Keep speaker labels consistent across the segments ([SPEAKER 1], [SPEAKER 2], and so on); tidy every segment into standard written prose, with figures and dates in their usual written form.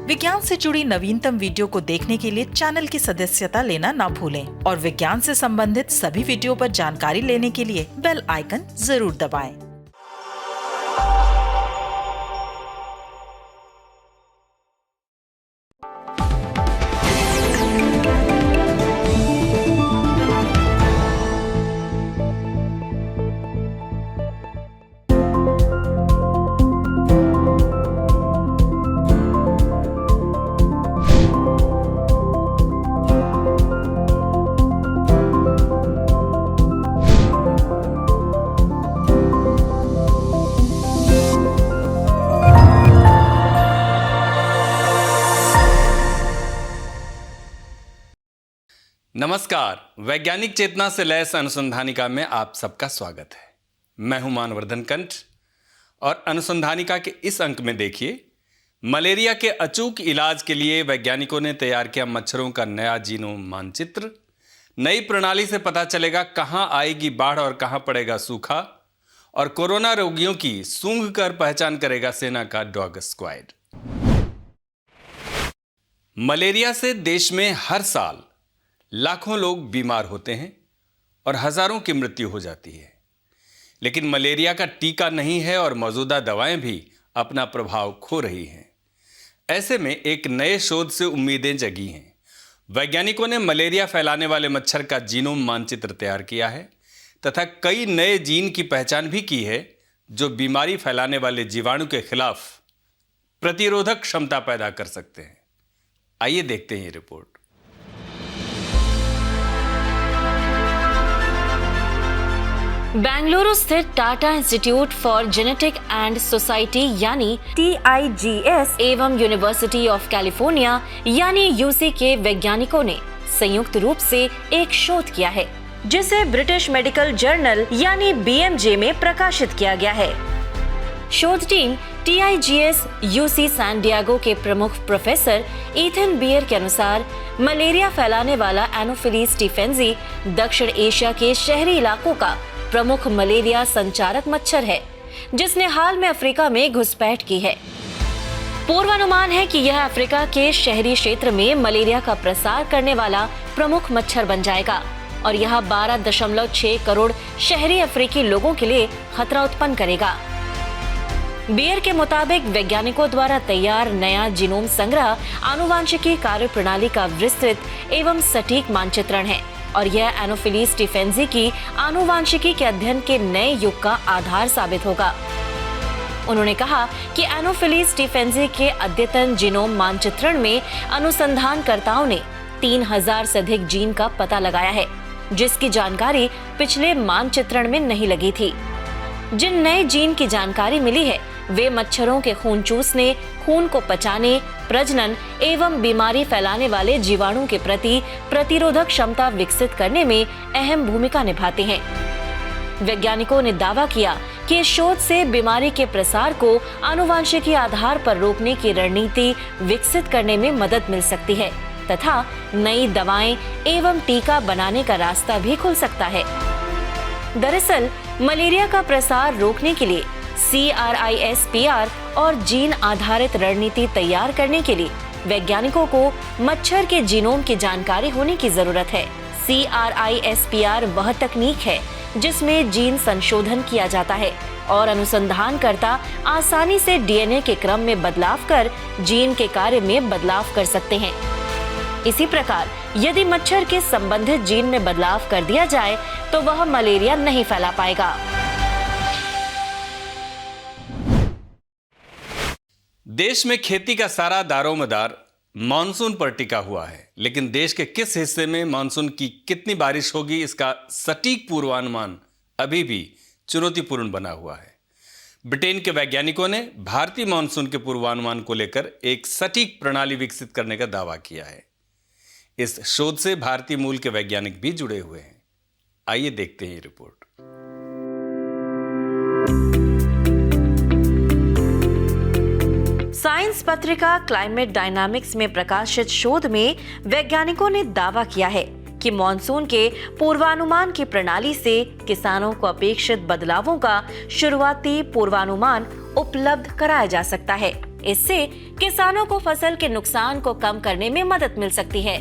[SPEAKER 1] विज्ञान से जुड़ी नवीनतम वीडियो को देखने के लिए चैनल की सदस्यता लेना ना भूलें और विज्ञान से संबंधित सभी वीडियो पर जानकारी लेने के लिए बेल आइकन जरूर दबाएं।
[SPEAKER 2] नमस्कार, वैज्ञानिक चेतना से लैस अनुसंधानिका में आप सबका स्वागत है। मैं हूं मानवर्धन कंठ और अनुसंधानिका के इस अंक में देखिए, मलेरिया के अचूक इलाज के लिए वैज्ञानिकों ने तैयार किया मच्छरों का नया जीनोम मानचित्र। नई प्रणाली से पता चलेगा कहां आएगी बाढ़ और कहां पड़ेगा सूखा, और कोरोना रोगियों की सूंघ कर पहचान करेगा सेना का डॉग स्क्वाड। मलेरिया से देश में हर साल लाखों लोग बीमार होते हैं और हजारों की मृत्यु हो जाती है, लेकिन मलेरिया का टीका नहीं है और मौजूदा दवाएं भी अपना प्रभाव खो रही हैं। ऐसे में एक नए शोध से उम्मीदें जगी हैं। वैज्ञानिकों ने मलेरिया फैलाने वाले मच्छर का जीनोम मानचित्र तैयार किया है तथा कई नए जीन की पहचान भी की है जो बीमारी फैलाने वाले जीवाणु के खिलाफ प्रतिरोधक क्षमता पैदा कर सकते हैं। आइए देखते हैं ये रिपोर्ट।
[SPEAKER 3] बेंगलुरु स्थित Tata institute for genetic and society यानी TIGS एवं यूनिवर्सिटी ऑफ कैलिफोर्निया यानी UC के वैज्ञानिकों ने संयुक्त रूप से एक शोध किया है, जिसे ब्रिटिश मेडिकल जर्नल यानी BMJ में प्रकाशित किया गया है। शोध team TIGS UC San Diego के प्रमुख प्रोफेसर इथन बियर के अनुसार मलेरिया फैलाने वाला एनोफिलीज स्टीफेंजी दक्षिण एशिया के शहरी इलाकों का प्रमुख मलेरिया संचारक मच्छर है, जिसने हाल में अफ्रीका में घुसपैठ की है। पूर्वानुमान है कि यह अफ्रीका के शहरी क्षेत्र में मलेरिया का प्रसार करने वाला प्रमुख मच्छर बन जाएगा और यह 12.6 करोड़ शहरी अफ्रीकी लोगों के लिए खतरा उत्पन्न करेगा। बियर के मुताबिक वैज्ञानिकों द्वारा तैयार नया जीनोम संग्रह आनुवांशिकी कार्यप्रणाली का विस्तृत एवं सटीक मानचित्रण है और यह एनोफिलीज स्टीफेंजी की आनुवांशिकी के अध्ययन के नए युग का आधार साबित होगा। उन्होंने कहा कि एनोफिलीज स्टीफेंजी के अद्यतन जीनोम मानचित्रण में अनुसंधानकर्ताओं ने 3000 से अधिक जीन का पता लगाया है, जिसकी जानकारी पिछले मानचित्रण में नहीं लगी थी। जिन नए जीन की जानकारी मिली है वे मच्छरों के खून चूसने, खून को पचाने, प्रजनन एवं बीमारी फैलाने वाले जीवाणु के प्रति प्रतिरोधक क्षमता विकसित करने में अहम भूमिका निभाते हैं। वैज्ञानिकों ने दावा किया कि इस शोध से बीमारी के प्रसार को आनुवांशिकी आधार पर रोकने की रणनीति विकसित करने में मदद मिल सकती है तथा नई दवाएं एवं टीका बनाने का रास्ता भी खुल सकता है। दरअसल मलेरिया का प्रसार रोकने के लिए CRISPR और जीन आधारित रणनीति तैयार करने के लिए वैज्ञानिकों को मच्छर के जीनोम की जानकारी होने की जरूरत है। CRISPR वह तकनीक है जिसमें जीन संशोधन किया जाता है और अनुसंधानकर्ता आसानी से DNA के क्रम में बदलाव कर जीन के कार्य में बदलाव कर सकते हैं। इसी प्रकार यदि मच्छर के संबंधित जीन में बदलाव कर दिया जाए तो वह मलेरिया नहीं फैला पाएगा।
[SPEAKER 2] देश में खेती का सारा दारोमदार मानसून पर टिका हुआ है, लेकिन देश के किस हिस्से में मानसून की कितनी बारिश होगी इसका सटीक पूर्वानुमान अभी भी चुनौतीपूर्ण बना हुआ है। ब्रिटेन के वैज्ञानिकों ने भारतीय मानसून के पूर्वानुमान को लेकर एक सटीक प्रणाली विकसित करने का दावा किया है। इस शोध से भारतीय मूल के वैज्ञानिक भी जुड़े हुए हैं। आइए देखते हैं ये रिपोर्ट।
[SPEAKER 3] साइंस पत्रिका क्लाइमेट डायनामिक्स में प्रकाशित शोध में वैज्ञानिकों ने दावा किया है कि मॉनसून के पूर्वानुमान की प्रणाली से किसानों को अपेक्षित बदलावों का शुरुआती पूर्वानुमान उपलब्ध कराया जा सकता है। इससे किसानों को फसल के नुकसान को कम करने में मदद मिल सकती है।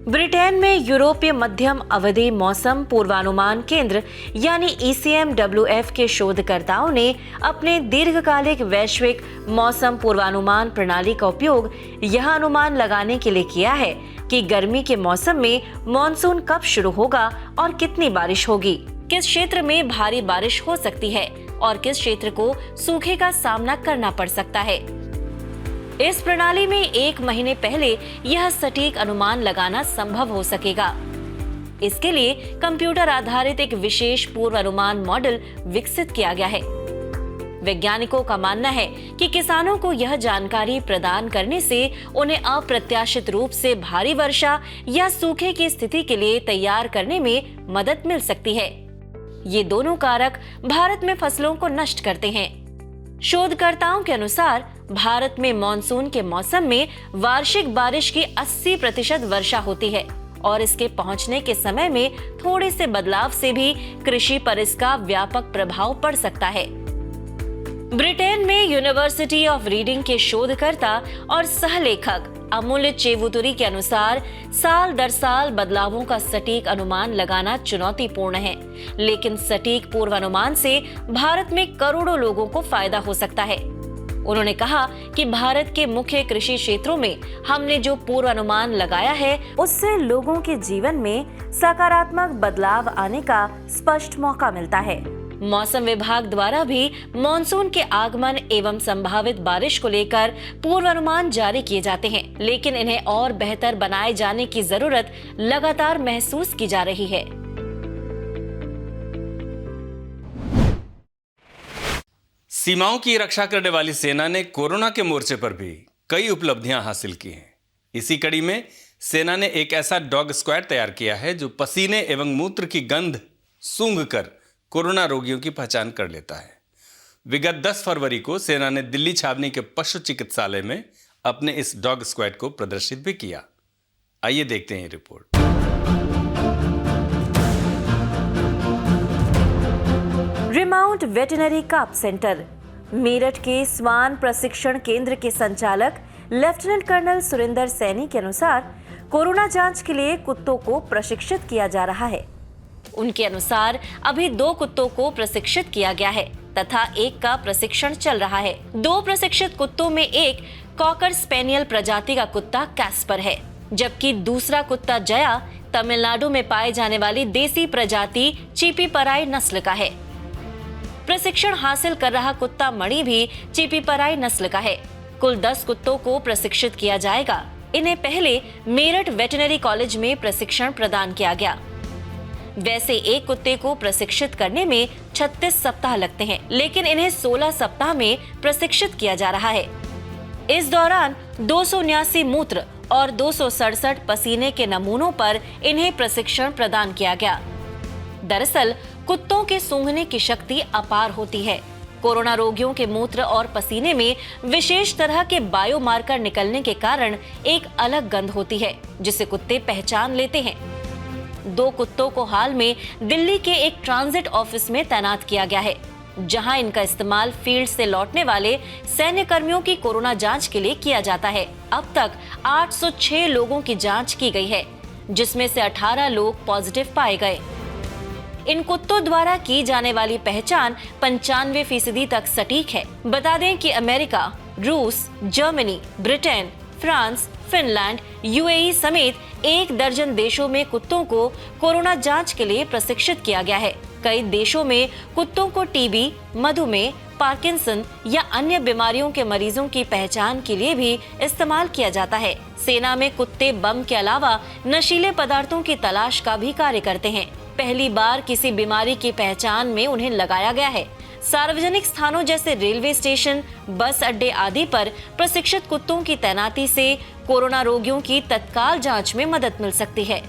[SPEAKER 3] ब्रिटेन में यूरोपीय मध्यम अवधि मौसम पूर्वानुमान केंद्र यानी ECMWF के शोधकर्ताओं ने अपने दीर्घकालिक वैश्विक मौसम पूर्वानुमान प्रणाली का उपयोग यह अनुमान लगाने के लिए किया है कि गर्मी के मौसम में मॉनसून कब शुरू होगा और कितनी बारिश होगी, किस क्षेत्र में भारी बारिश हो सकती है और किस क्षेत्र को सूखे का सामना करना पड़ सकता है। इस प्रणाली में 1 महीने पहले यह सटीक अनुमान लगाना संभव हो सकेगा। इसके लिए कंप्यूटर आधारित एक विशेष पूर्वानुमान मॉडल विकसित किया गया है। वैज्ञानिकों का मानना है कि किसानों को यह जानकारी प्रदान करने से उन्हें अप्रत्याशित रूप से भारी वर्षा या सूखे की स्थिति के लिए तैयार करने में मदद मिल सकती है। ये दोनों कारक भारत में फसलों को नष्ट करते हैं। शोधकर्ताओं के अनुसार भारत में मानसून के मौसम में वार्षिक बारिश की 80% वर्षा होती है और इसके पहुंचने के समय में थोड़े से बदलाव से भी कृषि पर इसका व्यापक प्रभाव पड़ सकता है। ब्रिटेन में यूनिवर्सिटी ऑफ रीडिंग के शोधकर्ता और सहलेखक अमूल्य चेवुतुरी के अनुसार साल दर साल बदलावों का सटीक अनुमान लगाना चुनौतीपूर्ण है, लेकिन सटीक पूर्वानुमान से भारत में करोड़ों लोगों को फायदा हो सकता है। उन्होंने कहा कि भारत के मुख्य कृषि क्षेत्रों में हमने जो पूर्वानुमान लगाया है उससे लोगों के जीवन में सकारात्मक बदलाव आने का स्पष्ट मौका मिलता है। मौसम विभाग द्वारा भी मॉनसून के आगमन एवं संभावित बारिश को लेकर पूर्वानुमान जारी किए जाते हैं, लेकिन इन्हें और बेहतर बनाए जाने की जरूरत लगातार महसूस की जा रही है।
[SPEAKER 2] सीमाओं की रक्षा करने वाली सेना ने कोरोना के मोर्चे पर भी कई उपलब्धियां हासिल की हैं। इसी कड़ी में सेना ने एक ऐसा डॉग स्क्वाड तैयार किया है जो पसीने एवं मूत्र की गंध सूंघकर कोरोना रोगियों की पहचान कर लेता है। विगत 10 फरवरी को सेना ने दिल्ली छावनी के पशु चिकित्सालय में अपने इस डॉग स्क्वाड को प्रदर्शित भी किया। आइए देखते हैं ये report.
[SPEAKER 3] Remount veterinary cup centre Meerut के स्वान प्रशिक्षण केंद्र के संचालक लेफ्टिनेंट कर्नल सुरेंद्र सैनी के अनुसार कोरोना जांच के लिए कुत्तों को प्रशिक्षित किया जा रहा है। उनके अनुसार अभी 2 कुत्तों को प्रशिक्षित किया गया है तथा 1 का प्रशिक्षण चल रहा है। 2 प्रशिक्षित कुत्तों में एक कॉकर स्पेनियल प्रजाति का कुत्ता कैस्पर है, जबकि दूसरा कुत्ता जया तमिलनाडु में पाए जाने वाली देसी प्रजाति चीपीपराई नस्ल का है। प्रशिक्षण हासिल कर रहा कुत्ता मणि भी चीपीपराई नस्ल का है। कुल 10 कुत्तों को प्रशिक्षित किया जाएगा। इन्हें पहले मेरठ वेटनरी कॉलेज में प्रशिक्षण प्रदान किया गया। वैसे एक कुत्ते को प्रशिक्षित करने में 36 सप्ताह लगते हैं, लेकिन इन्हें 16 सप्ताह में प्रशिक्षित किया जा रहा है। इस दौरान 279 मूत्र और 267 पसीने के नमूनों पर इन्हें प्रशिक्षण प्रदान किया गया। दरअसल कुत्तों के सूंघने की शक्ति अपार होती है। कोरोना रोगियों के मूत्र और पसीने में विशेष तरह के बायोमार्कर निकलने के कारण एक अलग गंध होती है, जिसे कुत्ते पहचान लेते हैं। 2 कुत्तों को हाल में दिल्ली के एक ट्रांजिट ऑफिस में तैनात किया गया है, जहां इनका इस्तेमाल फील्ड से लौटने वाले सैन्य कर्मियों की कोरोना जांच के लिए किया जाता है। अब तक 806 लोगों की जांच की गई है, जिसमें से 18 लोग पॉजिटिव पाए गए। इन कुत्तों द्वारा की जाने वाली पहचान 95% तक सटीक है। बता दें कि अमेरिका, रूस, Germany, Britain, France, Finland, UAE समेत 1 दर्जन देशों में कुत्तों को कोरोना जांच के लिए प्रशिक्षित किया गया है। कई देशों में कुत्तों को टीबी, मधुमेह, पार्किंसन या अन्य बीमारियों के मरीजों की पहचान के लिए भी इस्तेमाल किया जाता है। सेना में कुत्ते बम के अलावा नशीले पदार्थों की तलाश का भी कार्य करते हैं। पहली बार किसी बीमारी की पहचान में उन्हें लगाया गया है। सार्वजनिक स्थानों जैसे रेलवे स्टेशन, बस अड्डे आदि पर प्रशिक्षित कुत्तों की तैनाती से कोरोना रोगियों की तत्काल जांच में मदद मिल सकती है।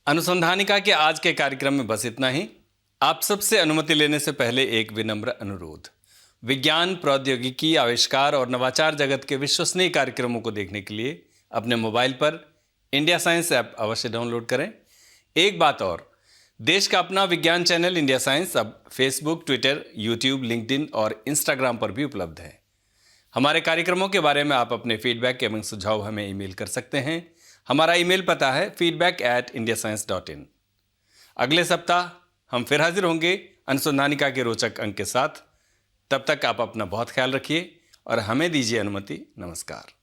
[SPEAKER 2] अनुसंधानिका के आज के कार्यक्रम में बस इतना ही। आप सबसे अनुमति लेने से पहले एक विनम्र अनुरोध। विज्ञान, प्रौद्योगिकी, आविष्कार और नवाचार जगत के विश्वसनीय कार्यक्रमों को देखने के लिए अपने मोबाइल पर इंडिया साइंस ऐप अवश्य डाउनलोड करें। एक बात और, देश का अपना विज्ञान चैनल इंडिया साइंस अब फेसबुक, ट्विटर, यूट्यूब, लिंक्डइन और इंस्टाग्राम पर भी उपलब्ध है। हमारे कार्यक्रमों के बारे में आप अपने फीडबैक एवं सुझाव हमें ईमेल कर सकते हैं। हमारा ईमेल पता है feedback@indiascience.in। अगले सप्ताह हम फिर हाजिर होंगे अनुसंधानिका के रोचक अंक के साथ। तब तक आप अपना बहुत ख्याल रखिए और हमें दीजिए अनुमति। नमस्कार।